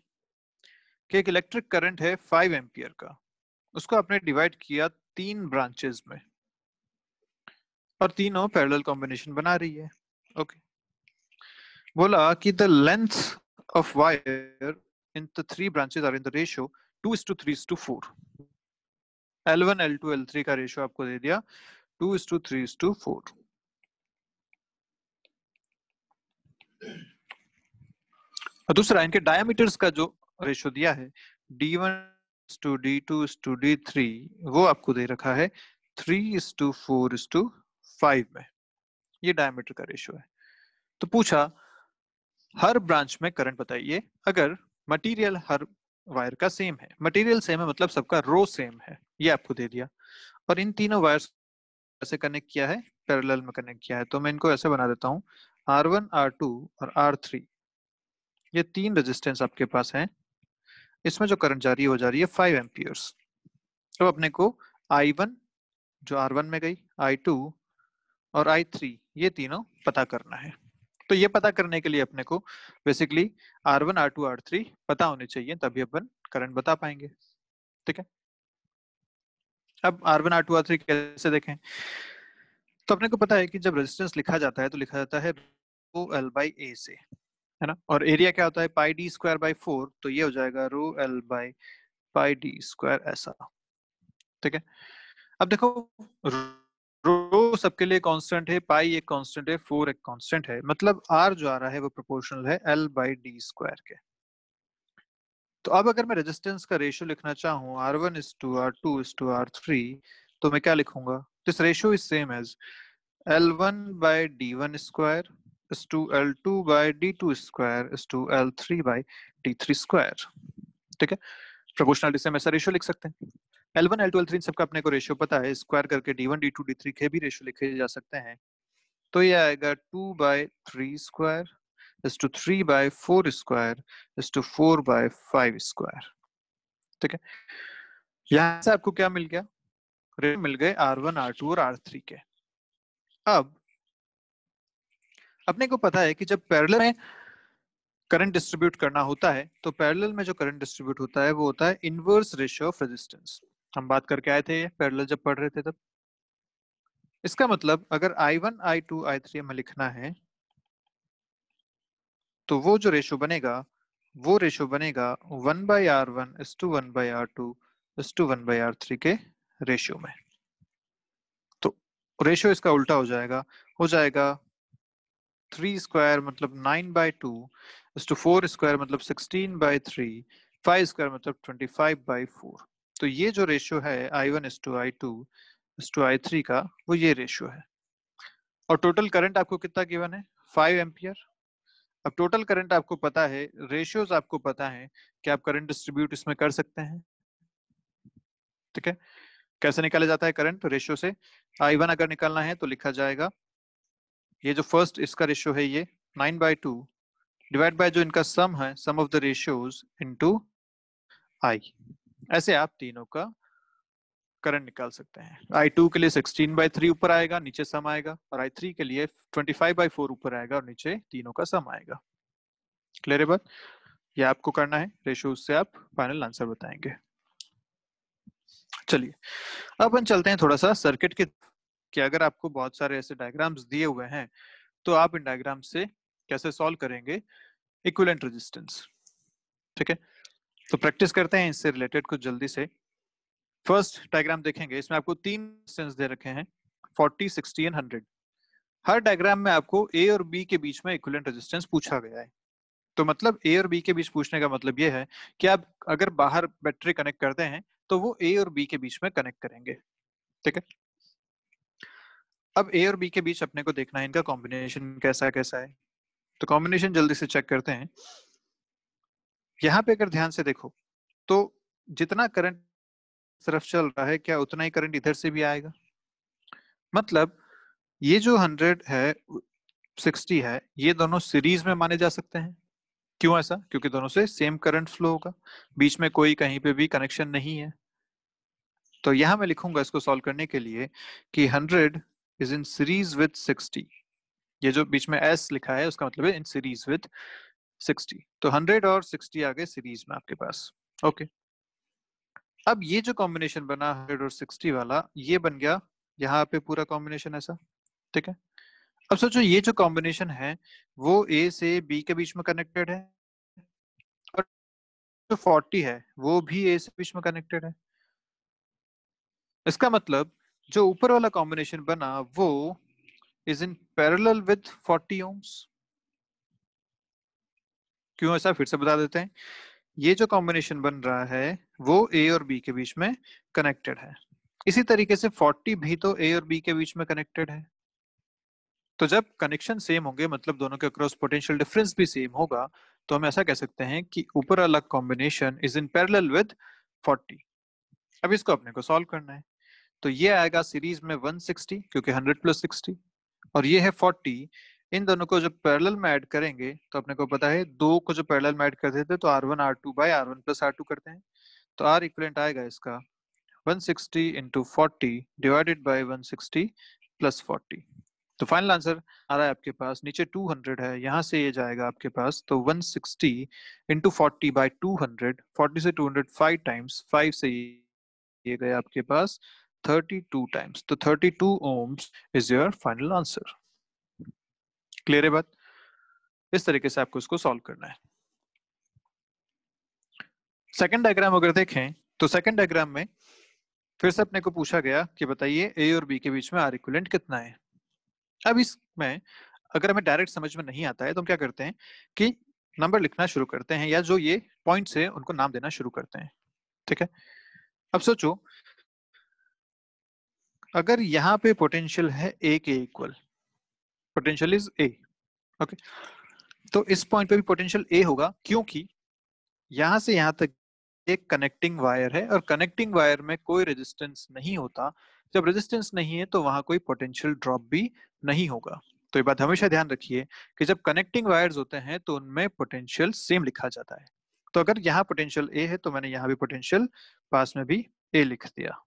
कि एक इलेक्ट्रिक करंट है 5 एम्पियर का, उसको आपने डिवाइड किया 3 ब्रांचेस में और तीनों पैरेलल कॉम्बिनेशन बना रही है। ओके, बोला कि the length of wire in the 3 branches are in the ratio 2:3:4। L1 L2 L3 का रेशियो आपको दे दिया 2:3:4। और दूसरा इनके डायमीटर्स का जो रेशियो दिया है D1:D2:D3, वो आपको दे रखा है 3:4:5 में। ये डायमीटर का रेशियो है। तो पूछा हर ब्रांच में करंट बताइए अगर मटेरियल हर वायर का सेम है। मटेरियल सेम है मतलब सबका रो सेम है, ये आपको दे दिया। और इन तीनों वायर्स ऐसे कनेक्ट किया है, पैरेलल में कनेक्ट किया है। तो मैं इनको ऐसे बना देता हूँ R1 R2 और R3, ये 3 रेजिस्टेंस आपके पास हैं। इसमें जो करंट जारी हो जा रही है 5 एम्पियर्स। तो अपने को I1 जो R1 में गई, I2 और I3 ये तीनों पता करना है। तो ये पता करने के लिए अपने को बेसिकली R1 R2 R3 पता होने चाहिए, तभी अपन करंट बता पाएंगे। ठीक है, अब R1 R2 R3 कैसे देखें? तो अपने को पता है कि जब रेजिस्टेंस लिखा जाता है तो लिखा जाता है रो एल बाई ए से, है ना। और एरिया क्या होता है? पाई डी स्क्वायर बाई 4, तो ये हो जाएगा रो L by pi D square ऐसा। ठीक है, अब देखो रो सबके लिए कांस्टेंट है, पाई एक कांस्टेंट है, 4 एक कांस्टेंट है, मतलब आर जो आ रहा है वो प्रोपोर्शनल है एल बाई डी स्क्वायर के। तो अब अगर मैं रेजिस्टेंस का रेशियो लिखना चाहूँ R1:R2:R3, तो मैं क्या लिखूंगा? This ratio is same as L1/D1 square is to L2/D2 square is to L3/D3 square। ठीक है, प्रोपोर्शनलिटी से हम ऐसा रेशियो लिख सकते हैं। L1 L2 L3 सबका अपने को रेशियो पता है, स्क्वायर करके D1 D2 D3 के भी रेशियो लिखे जा सकते हैं। तो ये आएगा 2/3 square is to 3/4 square is to 4/5 square। ठीक है, यहाँ से आपको क्या मिल गया? रेशियो मिल गए R1 R2 और R3 के। अब अपने को पता है कि जब पैरेलल में करंट डिस्ट्रीब्यूट करना होता है तो पैरेलल में जो करंट डिस्ट्रीब्यूट होता है वो होता है इनवर्स रेशियो ऑफ रेजिस्टेंस। हम बात करके आए थे पैरेलल जब पढ़ रहे थे तब। इसका मतलब अगर I1, I2, I3 हमें लिखना है तो वो जो रेशो बनेगा वो रेशो बनेगा 1/R1 is to 1/R2 is to 1/R3 के रेशियो में। तो रेशियो इसका उल्टा हो जाएगा 3 स्क्वायर मतलब 9/2 is to 4 स्क्वायर मतलब 16/3, 5 स्क्वायर मतलब 25/4। तो ये जो रेशियो है I1 is to I2 is to I3 का, वो ये रेशियो है। और टोटल करंट आपको कितना गिवन है? 5 एम्पियर। अब टोटल करंट आपको पता है, रेशियोज आपको पता है कि आप करंट डिस्ट्रीब्यूट इसमें कर सकते हैं। ठीक है, कैसे निकाला जाता है करंट रेशियो से? I1 अगर निकालना है तो लिखा जाएगा, ये जो फर्स्ट इसका रेशियो है ये 9/2 डिवाइड बाय जो इनका सम है, sum of the ratios into I। ऐसे आप तीनों का करंट निकाल सकते हैं। I2 के लिए 16/3 ऊपर आएगा, नीचे सम आएगा, और I3 के लिए 25/4 ऊपर आएगा और नीचे तीनों का सम आएगा। क्लियर है बात? ये आपको करना है, रेशियो से आप फाइनल आंसर बताएंगे। चलिए अब अपन चलते हैं थोड़ा सा सर्किट के, कि अगर आपको बहुत सारे ऐसे डायग्राम्स दिए हुए हैं तो आप इन डायग्राम से कैसे सॉल्व करेंगे इक्विवेलेंट रेजिस्टेंस। ठीक है, तो प्रैक्टिस करते हैं इससे रिलेटेड कुछ जल्दी से। फर्स्ट डायग्राम देखेंगे, इसमें आपको 3 रेजिस्टेंस दे रखे हैं 40, 60 एंड 100। हर डायग्राम में आपको ए और बी के बीच में इक्विवेलेंट रेजिस्टेंस पूछा गया है। तो मतलब ए और बी के बीच पूछने का मतलब ये है कि आप अगर बाहर बैटरी कनेक्ट करते हैं तो वो ए और बी के बीच में कनेक्ट करेंगे। ठीक है, अब ए और बी के बीच अपने को देखना है इनका कॉम्बिनेशन कैसा कैसा है। तो कॉम्बिनेशन जल्दी से चेक करते हैं। यहाँ पे अगर ध्यान से देखो तो जितना करंट तरफ चल रहा है, क्या उतना ही करंट इधर से भी आएगा? मतलब ये जो 100 है 60 है, ये दोनों सीरीज में माने जा सकते हैं। क्यों ऐसा? क्योंकि दोनों से सेम करंट फ्लो होगा, बीच में कोई कहीं पे भी कनेक्शन नहीं है। तो यहां मैं लिखूंगा इसको सॉल्व करने के लिए कि 100 इज इन सीरीज विद 60। ये जो बीच में S लिखा है उसका मतलब है इन सीरीज विद 60। तो 100 और 60 आ गए सीरीज में आपके पास। ओके, अब ये जो कॉम्बिनेशन बना 100 और 60 वाला, ये बन गया यहाँ पे पूरा कॉम्बिनेशन ऐसा। ठीक है, अब सोचो ये जो कॉम्बिनेशन है वो A से B के बीच में कनेक्टेड है, और जो 40 है वो भी A से बीच में कनेक्टेड है। इसका मतलब जो ऊपर वाला कॉम्बिनेशन बना वो is in parallel with 40 ohms। क्यों ऐसा? फिर से बता देते हैं। ये जो कॉम्बिनेशन बन रहा है वो ए और बी के बीच में कनेक्टेड है। इसी तरीके से 40 भी तो ए और बी के बीच में कनेक्टेड है। तो जब कनेक्शन सेम होंगे, मतलब दोनों के अक्रॉस पोटेंशियल डिफरेंस भी सेम होगा, तो हम ऐसा कह सकते हैं कि ऊपर वाला combination is in parallel with 40। अब इसको अपने को सॉल्व करना है। तो ये आएगा सीरीज में 160 क्योंकि 100 + 60, और ये है 40। इन दोनों को जब पैरेलल में ऐड करेंगे तो अपने को पता है दो को जो पैरेलल में ऐड कर देते तो R1 R2/R1 + R2 करते हैं। तो R इक्विवेलेंट आएगा इसका 160 × 40 डिवाइडेड बाय 160 + 40। तो फाइनल आंसर आ रहा है आपके पास, नीचे 200 है, यहाँ से ये जाएगा आपके पास, तो 160 × 40/200, 40 से 200 5 टाइम्स, 5 से ये गया आपके पास 32 टाइम्स। तो 32 ohms is your final answer. Clear है बात? इस तरीके से आपको इसको सॉल्व करना है। सेकंड डायग्राम अगर देखें तो सेकंड डायग्राम में फिर से अपने को पूछा गया कि बताइए ए और बी के बीच में आर इक्विवेलेंट कितना है। अब इसमें अगर हमें डायरेक्ट समझ में नहीं आता है तो हम क्या करते हैं कि नंबर लिखना शुरू करते हैं, या जो ये पॉइंट्स है उनको नाम देना शुरू करते हैं। ठीक है, अब सोचो अगर यहाँ पे पोटेंशियल है ए के equal, potential is a. Okay, तो इस पॉइंट पे भी पोटेंशियल ए होगा, क्योंकि यहां से यहां तक एक कनेक्टिंग वायर है, और कनेक्टिंग वायर में कोई रेजिस्टेंस नहीं होता। जब रेजिस्टेंस नहीं है तो वहां कोई पोटेंशियल ड्रॉप भी नहीं होगा। तो ये बात हमेशा ध्यान रखिए कि जब कनेक्टिंग वायर्स होते हैं तो उनमें पोटेंशियल सेम लिखा जाता है। तो अगर यहाँ पोटेंशियल ए है तो मैंने यहाँ भी पोटेंशियल पास में भी ए लिख दिया।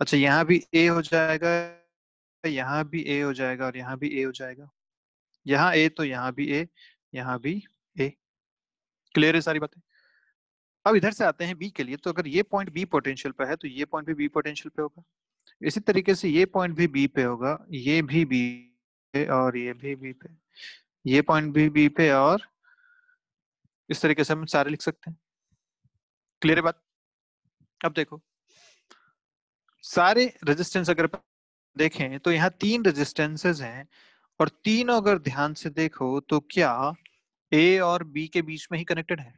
अच्छा, यहाँ भी ए हो जाएगा, यहाँ भी ए हो जाएगा, और यहाँ भी ए हो जाएगा। यहाँ ए तो यहाँ भी ए, यहाँ भी ए। क्लियर है सारी बातें? अब इधर से आते हैं बी के लिए। तो अगर ये पॉइंट बी पोटेंशियल पे है तो ये पॉइंट भी बी पोटेंशियल पे होगा। इसी तरीके से ये पॉइंट भी बी पे होगा, ये भी बी पे, और ये भी बी पे, ये पॉइंट भी बी पे, और इस तरीके से हम सारे लिख सकते हैं। क्लियर है बात? अब देखो सारे रेजिस्टेंस अगर देखें तो यहाँ 3 रेजिस्टेंसेस हैं, और तीनों अगर ध्यान से देखो तो क्या ए और बी के बीच में ही कनेक्टेड है?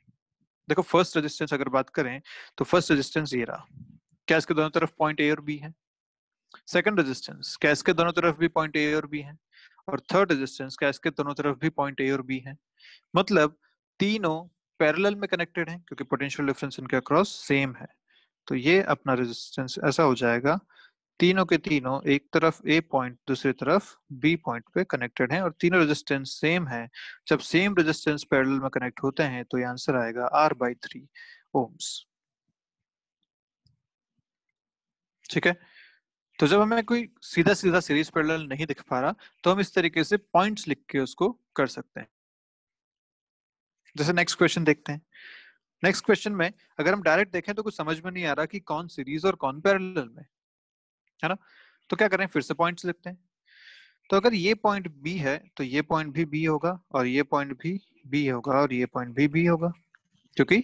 देखो फर्स्ट रेजिस्टेंस अगर बात करें तो फर्स्ट रेजिस्टेंस ये रहा, क्या इसके दोनों तरफ पॉइंट ए और बी है? सेकंड रेजिस्टेंस, क्या इसके दोनों तरफ भी पॉइंट ए और बी है? और थर्ड रेजिस्टेंस, क्या इसके दोनों तरफ भी पॉइंट ए और बी है? मतलब तीनों पैरेलल में कनेक्टेड हैं क्योंकि पोटेंशियल डिफरेंस इनके अक्रॉस सेम है। तो ये अपना रेजिस्टेंस ऐसा हो जाएगा, तीनों के तीनों एक तरफ ए पॉइंट दूसरी तरफ बी पॉइंट पे कनेक्टेड हैं, और तीनों रेजिस्टेंस सेम है। जब सेम रेजिस्टेंस पैरेलल में कनेक्ट होते हैं तो ये आंसर आएगा R/3 ओम्स। ठीक है, तो जब हमें कोई सीधा सीधा सीरीज पैरेलल नहीं दिख पा रहा तो हम इस तरीके से पॉइंट्स लिख के उसको कर सकते हैं। जैसे नेक्स्ट क्वेश्चन देखते हैं। नेक्स्ट क्वेश्चन में अगर हम डायरेक्ट देखें तो कुछ समझ में नहीं आ रहा कि कौन सीरीज और कौन पैरेलल में है ना, तो क्या करें, फिर से पॉइंट्स लिखते हैं। तो अगर ये पॉइंट बी है तो ये पॉइंट भी बी होगा, और ये पॉइंट भी बी होगा, और ये पॉइंट भी बी होगा, क्योंकि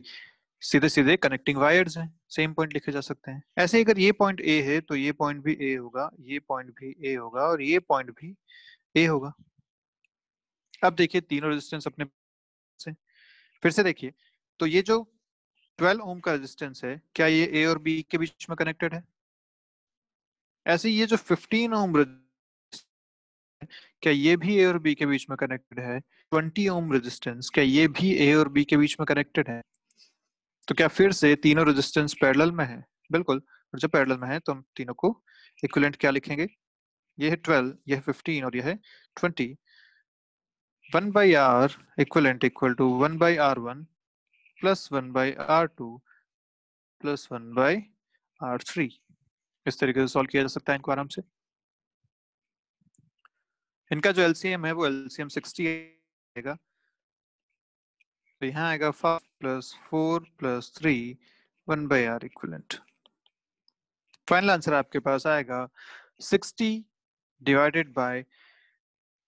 सीधे सीधे कनेक्टिंग वायर्स हैं, सेम पॉइंट लिखे जा सकते हैं। ऐसे ही अगर ये पॉइंट ए है तो ये पॉइंट भी ए होगा, ये पॉइंट भी ए होगा, और ये पॉइंट भी ए होगा। अब देखिए तीनों रेजिस्टेंस अपने से फिर से देखिए, तो ये जो 12 ओम का रेजिस्टेंस है क्या ये ए और बी के बीच में कनेक्टेड है? ऐसे ही ये जो 15 ओम क्या ये भी ए और बी के बीच में कनेक्टेड है? 20 ओम रेजिस्टेंस क्या ये भी ए और बी के बीच में कनेक्टेड है? तो क्या फिर से तीनों रेजिस्टेंस पैरेलल में है? बिल्कुल, और जब पैरेलल में है तो हम तीनों को इक्विवेलेंट क्या लिखेंगे? ये है 12, ये है 15 और ये है 20। 1/r equivalent equal to 1/r1 plus 1/r2 plus 1/r3। इस तरीके से सॉल्व किया जा सकता है इनको आराम से। इनका जो एलसीएम है वो एलसीएम 60 आएगा, तो यहाँ आएगा 5 plus 4 plus 3 1/r equivalent. Final answer आपके पास आएगा 60 डिवाइडेड बाय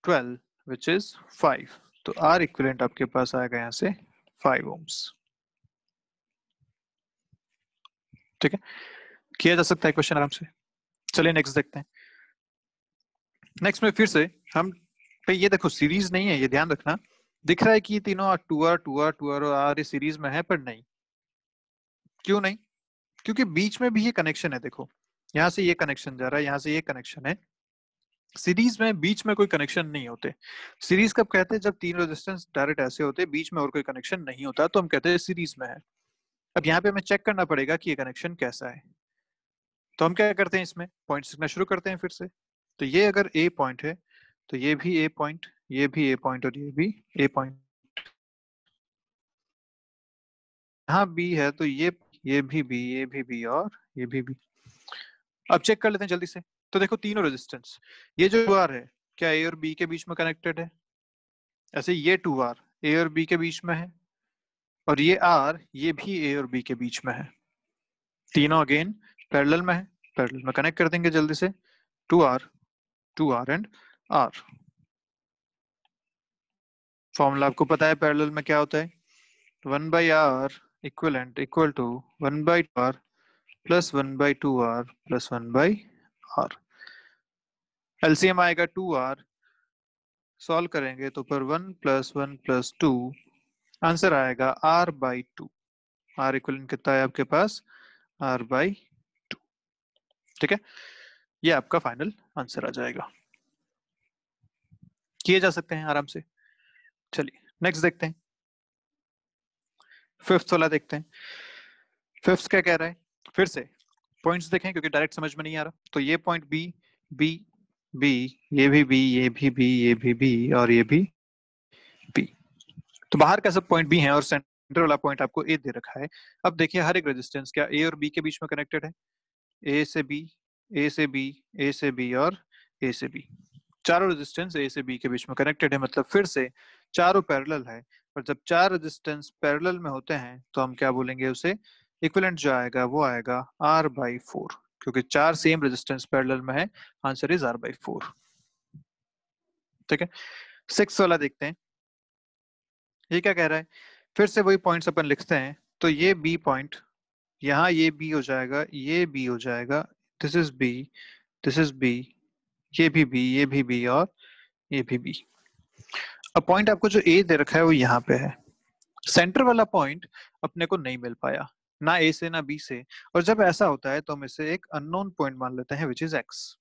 12 विच इज 5। तो R इक्विवेलेंट आपके पास आएगा यहाँ से 5 ओम्स। ठीक है, किया जा सकता है क्वेश्चन आराम से। चलिए नेक्स्ट देखते हैं। नेक्स्ट में फिर से हम ये देखो सीरीज नहीं है, ये ध्यान रखना। दिख रहा है कि ये तीनों 2R 2R 2R और R इस सीरीज में है, पर नहीं। क्यों नहीं? क्योंकि बीच में भी ये कनेक्शन है। देखो यहाँ से ये कनेक्शन जा रहा है, यहाँ से ये कनेक्शन है। सीरीज में बीच में कोई कनेक्शन नहीं होते। सीरीज कब कहते हैं? जब तीन रेजिस्टेंस डायरेक्ट ऐसे होते हैं, बीच में और कोई कनेक्शन नहीं होता, तो हम कहते हैं सीरीज में है। अब यहाँ पे हमें चेक करना पड़ेगा कि ये कनेक्शन कैसा है। तो हम क्या करते हैं, इसमें पॉइंट लिखना शुरू करते हैं फिर से। तो ये अगर ए पॉइंट है तो ये भी ए पॉइंट, ये भी ए पॉइंट, और ये भी ए पॉइंट। यहाँ बी है तो ये भी बी, ये भी बी, और ये भी बी। अब चेक कर लेते हैं जल्दी से। तो देखो तीनों रेजिस्टेंस, ये जो 2R है क्या ए और बी के बीच में कनेक्टेड है? ऐसे ये 2R ए और बी के बीच में है, और ये R ये भी ए और बी के बीच में है। तीनों अगेन पैरेलल में है, पैरेलल में कनेक्ट कर देंगे जल्दी से। 2R and R। फॉर्मूला आपको पता है पैरेलल में क्या होता है, 1/r equivalent equal to 1/2r plus 1/2r plus 1/r। LCM आएगा 2R, सॉल्व करेंगे तो पर 1 प्लस 1 प्लस 2 आंसर आएगा R/2। R इक्विवेलेंट कितना है आपके पास? R/2। ठीक है, ये आपका फाइनल आंसर आ जाएगा। किए जा सकते हैं आराम से। चलिए नेक्स्ट देखते हैं, फिफ्थ वाला देखते हैं। फिफ्थ क्या कह रहा है? फिर से पॉइंट्स देखें क्योंकि डायरेक्ट समझ में नहीं आ रहा। तो ये पॉइंट बी बी बी, ये भी बी, ये भी बी, ये भी बी, और ये भी बी। तो बाहर का सब पॉइंट बी है और सेंटर वाला पॉइंट आपको ए दे रखा है। अब देखिए हर एक रेजिस्टेंस क्या ए और बी के बीच में कनेक्टेड है? ए से बी, ए से बी, ए से बी, और ए से बी। चारों रेजिस्टेंस ए से बी के बीच में कनेक्टेड है, मतलब फिर से चारों पैरेलल है। और जब चार रेजिस्टेंस पैरेलल में होते हैं तो हम क्या बोलेंगे उसे? इक्विवेलेंट जो आएगा वो आएगा R/4। क्योंकि 4 सेम रेजिस्टेंस पैरेलल में है, आंसर इज R/4। ठीक है, 6 वाला देखते हैं, ये क्या कह रहा है। फिर से वही पॉइंट्स अपन लिखते हैं, तो ये बी पॉइंट, यहाँ ये बी हो जाएगा, ये बी हो जाएगा, this is B, this is B, ये भी बी, ये भी बी, और ये भी बी। अब पॉइंट आपको जो ए दे रखा है वो यहाँ पे है, सेंटर वाला पॉइंट अपने को नहीं मिल पाया, ना ए से ना बी से, और जब ऐसा होता है तो हम इसे एक अननोन पॉइंट मान लेते हैं, विच इज एक्स।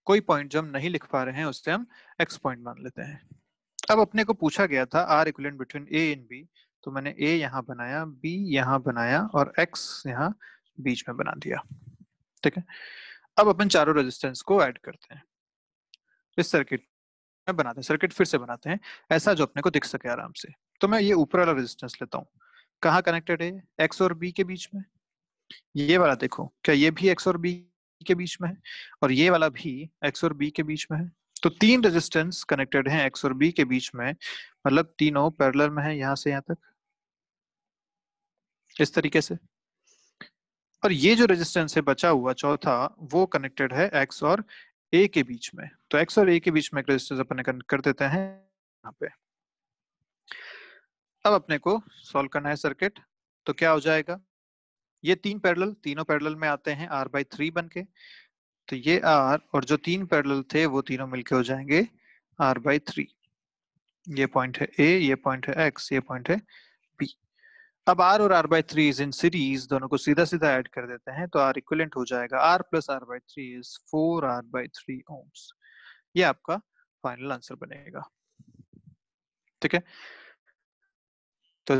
कोई पॉइंट जो हम नहीं लिख पा रहे हैं उससे हम एक्स पॉइंट मान लेते हैं। अब अपने को पूछा गया था R equivalent between A and B, तो मैंने ए यहाँ बनाया, बी यहाँ बनाया, और एक्स यहाँ बीच में बना दिया। ठीक है, अब अपन चारों रेजिस्टेंस को ऐड करते हैं, इस सर्किट में बनाते हैं, सर्किट फिर से बनाते हैं ऐसा जो अपने को दिख सके आराम से। तो मैं ये ऊपर वाला रेजिस्टेंस लेता हूँ, कहाँ कनेक्टेड है, एक्स और बी के बीच में। ये वाला देखो, क्या ये भी एक्स और बी के बीच में है, और ये वाला भी एक्स और बी के बीच में है। तो 3 रेजिस्टेंस कनेक्टेड हैं एक्स और बी के बीच में, मतलब तीनों पैरेलल में है, यहाँ से यहाँ तक, इस तरीके से। और ये जो रेजिस्टेंस है बचा हुआ चौथा, वो कनेक्टेड है एक्स और ए के बीच में। तो एक्स और ए के बीच में एक रेजिस्टेंस अपन कनेक्ट कर देते हैं यहाँ पे। अब अपने को सॉल्व करना है सर्किट, तो क्या हो जाएगा, ये 3 पैरेलल, तीनों पैरेलल में आते हैं R/3 बन के, तो ये R और जो 3 पैरेलल थे वो तीनों मिलके हो जाएंगे R/3। ये पॉइंट है A, ये पॉइंट है X, ये पॉइंट है B। अब R और R/3 इज इन सीरीज, दोनों को सीधा सीधा ऐड कर देते हैं, तो R इक्विवेलेंट हो जाएगा R + R/3 is 4R/3 ohms। ये आपका फाइनल आंसर बनेगा। ठीक है, तो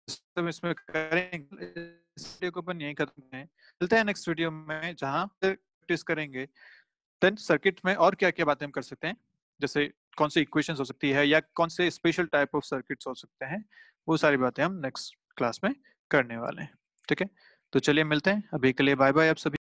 सब इसमें करेंगे, इस वीडियो को अपन यहीं खत्म करें, मिलते हैं नेक्स्ट वीडियो में जहां प्रैक्टिस करेंगे देन सर्किट में और क्या क्या बातें हम कर सकते हैं, जैसे कौन सी इक्वेशंस हो सकती है या कौन से स्पेशल टाइप ऑफ सर्किट्स हो सकते हैं, वो सारी बातें हम नेक्स्ट क्लास में करने वाले हैं। ठीक है, तो चलिए मिलते हैं, अभी के लिए बाय बाय आप सभी।